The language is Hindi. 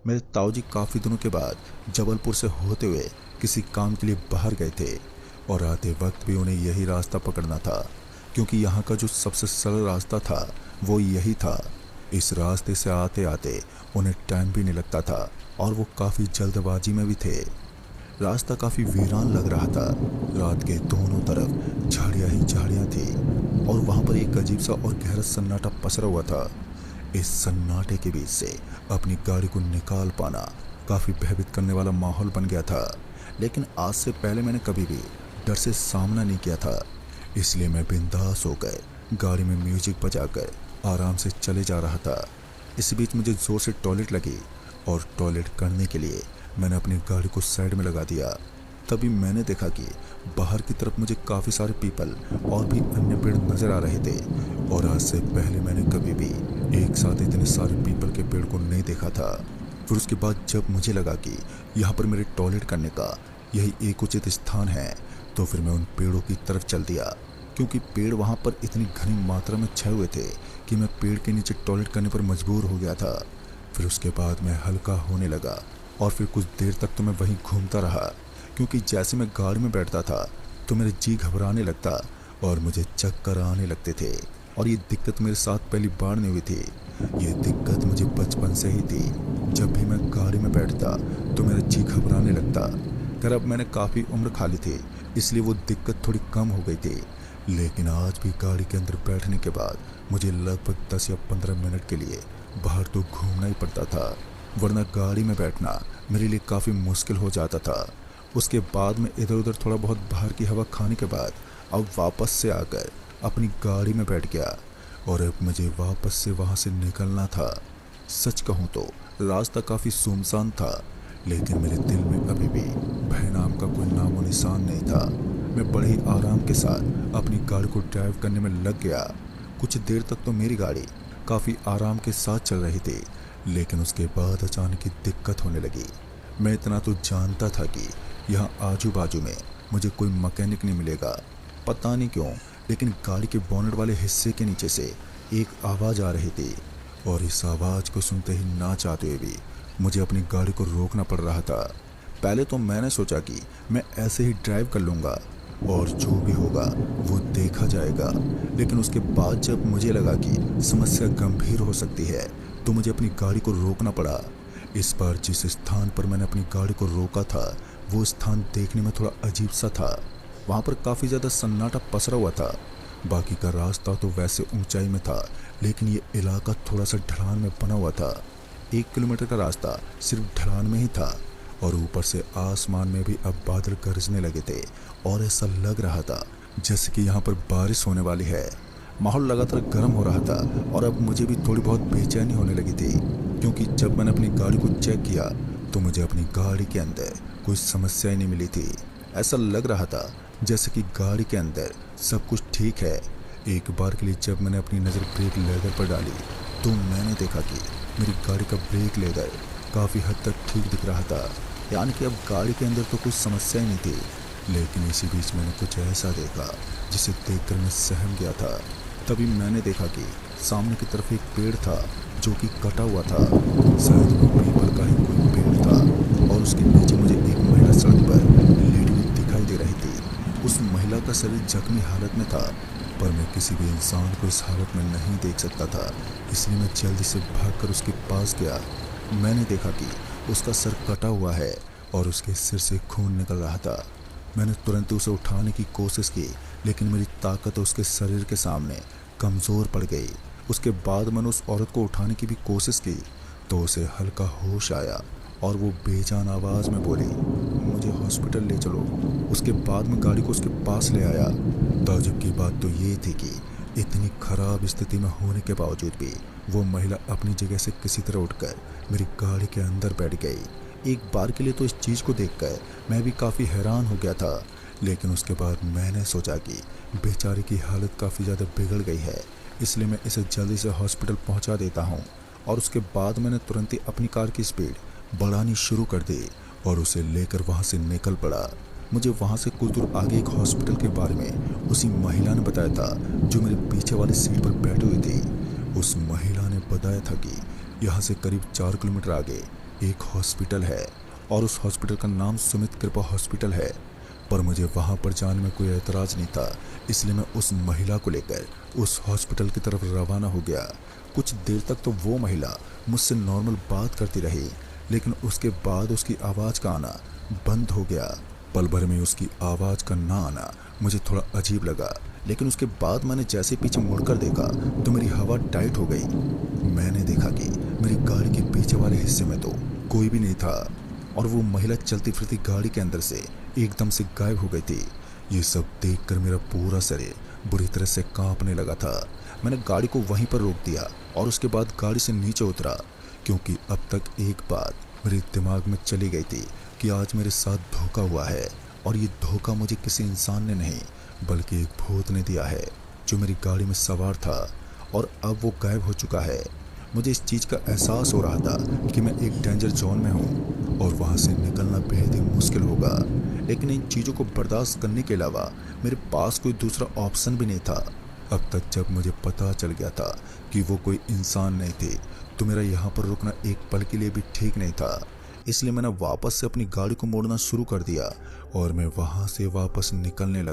मेरे ताऊजी काफ़ी दिनों के बाद जबलपुर से होते हुए किसी काम के लिए बाहर गए थे और आते वक्त भी उन्हें यही रास्ता पकड़ना था, क्योंकि यहाँ का जो सबसे सरल रास्ता था वो यही था। इस रास्ते से आते आते उन्हें टाइम भी नहीं लगता था और वो काफ़ी जल्दबाजी में भी थे। रास्ता काफ़ी वीरान लग रहा था। रात के दोनों तरफ झाड़ियाँ ही झाड़ियाँ थी और वहाँ पर एक अजीब सा और गहरा सन्नाटा पसरा हुआ था। इस सन्नाटे के बीच से अपनी गाड़ी को निकाल पाना काफ़ी भयभीत करने वाला माहौल बन गया था, लेकिन आज से पहले मैंने कभी भी डर से सामना नहीं किया था। इसलिए मैं बिंदास होकर गाड़ी में म्यूजिक बजाकर आराम से चले जा रहा था। इसी बीच मुझे ज़ोर से टॉयलेट लगी और टॉयलेट करने के लिए मैंने अपनी गाड़ी को साइड में लगा दिया। तभी मैंने देखा कि बाहर की तरफ मुझे काफ़ी सारे पीपल और भी अन्य पेड़ नज़र आ रहे थे और आज से पहले मैंने कभी भी एक साथ इतने सारे पीपल के पेड़ को नहीं देखा था। फिर उसके बाद जब मुझे लगा कि यहाँ पर मेरे टॉयलेट करने का यही एक उचित स्थान है, तो फिर मैं उन पेड़ों की तरफ चल दिया, क्योंकि पेड़ वहाँ पर इतनी घनी मात्रा में छाए हुए थे कि मैं पेड़ के नीचे टॉयलेट करने पर मजबूर हो गया था। फिर उसके बाद मैं हल्का होने लगा और फिर कुछ देर तक तो मैं वहीं घूमता रहा, क्योंकि जैसे मैं गाड़ी में बैठता था तो मेरे जी घबराने लगता और मुझे चक्कर आने लगते थे। और ये दिक्कत मेरे साथ पहली बार नहीं हुई थी, ये दिक्कत मुझे बचपन से ही थी। जब भी मैं गाड़ी में बैठता तो मेरा जी घबराने लगता। खैर अब मैंने काफ़ी उम्र खा ली थी, इसलिए वो दिक्कत थोड़ी कम हो गई थी, लेकिन आज भी गाड़ी के अंदर बैठने के बाद मुझे लगभग 10 या 15 मिनट के लिए बाहर तो घूमना ही पड़ता था, वरना गाड़ी में बैठना मेरे लिए काफ़ी मुश्किल हो जाता था। उसके बाद में इधर उधर थोड़ा बहुत बाहर की हवा खाने के बाद अब वापस से आकर अपनी गाड़ी में बैठ गया और अब मुझे वापस से वहाँ से निकलना था। सच कहूँ तो रास्ता काफ़ी सुनसान था, लेकिन मेरे दिल में अभी भी भय नाम का कोई नामो निशान नहीं था। मैं बड़े ही आराम के साथ अपनी गाड़ी को ड्राइव करने में लग गया। कुछ देर तक तो मेरी गाड़ी काफ़ी आराम के साथ चल रही थी, लेकिन उसके बाद अचानक ही दिक्कत होने लगी। मैं इतना तो जानता था कि यहाँ आजू बाजू में मुझे कोई मैकेनिक नहीं मिलेगा। पता नहीं क्यों, लेकिन गाड़ी के बोनट वाले हिस्से के नीचे से एक आवाज़ आ रही थी और इस आवाज़ को सुनते ही ना चाहते हुए भी मुझे अपनी गाड़ी को रोकना पड़ रहा था। पहले तो मैंने सोचा कि मैं ऐसे ही ड्राइव कर लूँगा और जो भी होगा वो देखा जाएगा, लेकिन उसके बाद जब मुझे लगा कि समस्या गंभीर हो सकती है तो मुझे अपनी गाड़ी को रोकना पड़ा। इस बार जिस स्थान पर मैंने अपनी गाड़ी को रोका था वो स्थान देखने में थोड़ा अजीब सा था। वहाँ पर काफ़ी ज़्यादा सन्नाटा पसरा हुआ था। बाकी का रास्ता तो वैसे ऊंचाई में था, लेकिन ये इलाका थोड़ा सा ढलान में बना हुआ था। 1 किलोमीटर का रास्ता सिर्फ ढलान में ही था और ऊपर से आसमान में भी अब बादल गरजने लगे थे और ऐसा लग रहा था जैसे कि यहाँ पर बारिश होने वाली है। माहौल लगातार गर्म हो रहा था और अब मुझे भी थोड़ी बहुत बेचैनी होने लगी थी, क्योंकि जब मैंने अपनी गाड़ी को चेक किया तो मुझे अपनी गाड़ी के अंदर कोई समस्या ही नहीं मिली थी। ऐसा लग रहा था जैसे कि गाड़ी के अंदर सब कुछ ठीक है। एक बार के लिए जब मैंने अपनी नज़र ब्रेक लेदर पर डाली तो मैंने देखा कि मेरी गाड़ी का ब्रेक लेदर काफ़ी हद तक ठीक दिख रहा था, यानी कि अब गाड़ी के अंदर तो कुछ समस्या ही नहीं थी। लेकिन इसी बीच मैंने कुछ ऐसा देखा जिसे देखकर मैं सहम गया था। तभी मैंने देखा कि सामने की तरफ एक पेड़ था जो कि कटा हुआ था। शायद वो पीपल का ही कोई पेड़ था और उसके नीचे मुझे एक महिला सड़क पर लेटी हुई दिखाई दे रही थी। उस महिला का शरीर जख्मी हालत में था, पर मैं किसी भी इंसान को इस हालत में नहीं देख सकता था, इसलिए मैं जल्दी से भागकर उसके पास गया। मैंने देखा कि उसका सर कटा हुआ है और उसके सिर से खून निकल रहा था। मैंने तुरंत उसे उठाने की कोशिश की, लेकिन मेरी ताकत उसके शरीर के सामने कमज़ोर पड़ गई। उसके बाद मैंने उस औरत को उठाने की भी कोशिश की तो उसे हल्का होश आया और वो बेजान आवाज़ में बोली, मुझे हॉस्पिटल ले चलो। उसके बाद मैं गाड़ी को उसके पास ले आया। ताज्जुब की बात तो ये थी कि इतनी ख़राब स्थिति में होने के बावजूद भी वो महिला अपनी जगह से किसी तरह उठकर मेरी गाड़ी के अंदर बैठ गई। एक बार के लिए तो इस चीज़ को देखकर मैं भी काफ़ी हैरान हो गया था, लेकिन उसके बाद मैंने सोचा कि बेचारी की हालत काफ़ी ज़्यादा बिगड़ गई है, इसलिए मैं इसे जल्दी से हॉस्पिटल पहुंचा देता हूं। और उसके बाद मैंने तुरंत ही अपनी कार की स्पीड बढ़ानी शुरू कर दी और उसे लेकर वहां से निकल पड़ा। मुझे वहां से कुछ दूर आगे एक हॉस्पिटल के बारे में उसी महिला ने बताया था जो मेरे पीछे वाली सीट पर बैठी हुई थी। उस महिला ने बताया था कि यहाँ से करीब 4 किलोमीटर आगे एक हॉस्पिटल है और उस हॉस्पिटल का नाम सुमित कृपा हॉस्पिटल है। पर मुझे वहां पर जाने में कोई एतराज नहीं था, इसलिए मैं उस महिला को लेकर उस हॉस्पिटल की तरफ रवाना हो गया। कुछ देर तक तो वो महिला मुझसे नॉर्मल बात करती रही, लेकिन उसके बाद उसकी आवाज़ का आना बंद हो गया। पल भर में उसकी आवाज़ का ना आना मुझे थोड़ा अजीब लगा, लेकिन उसके बाद मैंने जैसे पीछे मुड़कर देखा तो मेरी हवा टाइट हो गई। मैंने देखा कि मेरी गाड़ी के पीछे वाले हिस्से में तो कोई भी नहीं था और वो महिला चलती फिरती गाड़ी के अंदर से एकदम से गायब हो गई थी। ये सब देखकर मेरा पूरा शरीर बुरी तरह से कांपने लगा था। मैंने गाड़ी को वहीं पर रोक दिया और उसके बाद गाड़ी से नीचे उतरा, क्योंकि अब तक एक बात मेरे दिमाग में चली गई थी कि आज मेरे साथ धोखा हुआ है, और ये धोखा मुझे किसी इंसान ने नहीं बल्कि एक भूत ने दिया है जो मेरी गाड़ी में सवार था और अब वो गायब हो चुका है। मुझे इस चीज़ का एहसास हो रहा था कि मैं एक डेंजर जोन में हूँ और वहाँ से निकलना बेहद ही मुश्किल होगा, लेकिन इन चीज़ों को बर्दाश्त करने के अलावा मेरे पास कोई दूसरा ऑप्शन भी नहीं था। अब तक जब मुझे पता चल गया था कि वो कोई इंसान नहीं थे, तो मेरा यहाँ पर रुकना एक पल के लिए भी ठीक नहीं था। इसलिए मैंने वापस से अपनी गाड़ी को मोड़ना शुरू कर दिया और मैं वहाँ से वापस निकलने लगा।